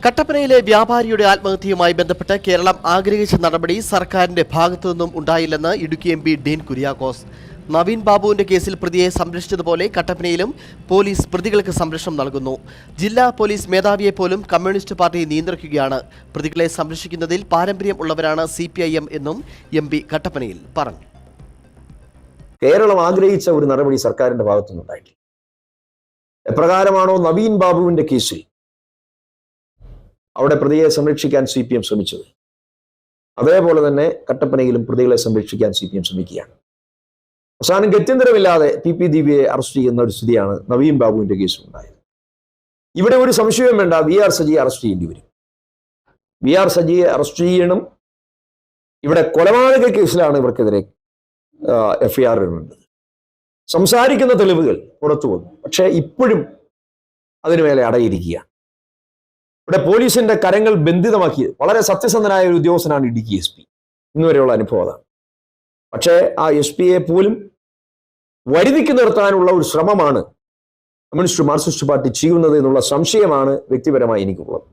കട്ടപ്പനയിലെ വ്യാപാരിയുടെ ആത്മഹത്യയുമായി ബന്ധപ്പെട്ട് കേരളം ആഗ്രഹിച്ച നടപടി സർക്കാരിന്റെ ഭാഗത്തുനിന്നും ഉണ്ടായില്ലെന്ന് ഇടുക്കി എം പി ഡീൻ കുര്യാക്കോസ്. നവീൻ ബാബുവിന്റെ കേസിൽ പ്രതിയെ സംരക്ഷിച്ചതുപോലെ കട്ടപ്പനയിലും പോലീസ് പ്രതികൾക്ക് സംരക്ഷണം നൽകുന്നു. ജില്ലാ പോലീസ് മേധാവിയെ പോലും കമ്മ്യൂണിസ്റ്റ് പാർട്ടി നിയന്ത്രിക്കുകയാണ്. പ്രതികളെ സംരക്ഷിക്കുന്നതിൽ പാരമ്പര്യം ഉള്ളവരാണ് CPIM എന്നും എം പി കട്ടപ്പനയിൽ പറഞ്ഞു. കേരളം ആഗ്രഹിച്ച ഒരു നടപടി സർക്കാരിന്റെ ഭാഗത്തുനിന്നുണ്ടായിട്ടില്ല. എപ്രകാരമാണോ നവീൻ ബാബുവിന്റെ കേസിൽ അവിടെ പ്രതിയെ സംരക്ഷിക്കാൻ CPM ശ്രമിച്ചത്, അതേപോലെ തന്നെ കട്ടപ്പനയിലും പ്രതികളെ സംരക്ഷിക്കാൻ CPM ശ്രമിക്കുകയാണ്. അവസാനം ഗത്യന്തരമില്ലാതെ PP ദീപയെ അറസ്റ്റ് ചെയ്യുന്ന ഒരു സ്ഥിതിയാണ് നവീൻ ബാബുവിന്റെ കേസിൽ ഉണ്ടായത്. ഇവിടെ ഒരു സംശയവും വേണ്ട, VR സജിയെ അറസ്റ്റ് ചെയ്യേണ്ടി വരും. VR സജിയെ അറസ്റ്റ് ചെയ്യണം. ഇവിടെ കൊലപാതക കേസിലാണ് ഇവർക്കെതിരെ FIR ഇടുന്നത്. സംസാരിക്കുന്ന തെളിവുകൾ പുറത്തു വന്നു, പക്ഷേ ഇപ്പോഴും അതിനുമേലെ അടയിരിക്കുകയാണ്. ഇവിടെ പോലീസിന്റെ കരങ്ങൾ ബന്ധിതമാക്കിയത് വളരെ സത്യസന്ധനായ ഒരു ഉദ്യോഗസ്ഥനാണ് ഇടുക്കി SP. ഇന്നുവരെയുള്ള അനുഭവം അതാണ്. പക്ഷേ ആ SP-യെ പോലും വരുതിക്ക് നിർത്താനുള്ള ഒരു ശ്രമമാണ് കമ്മ്യൂണിസ്റ്റ് മാർക്സിസ്റ്റ് പാർട്ടി ചെയ്യുന്നത് എന്നുള്ള സംശയമാണ് വ്യക്തിപരമായി എനിക്കുള്ളത്.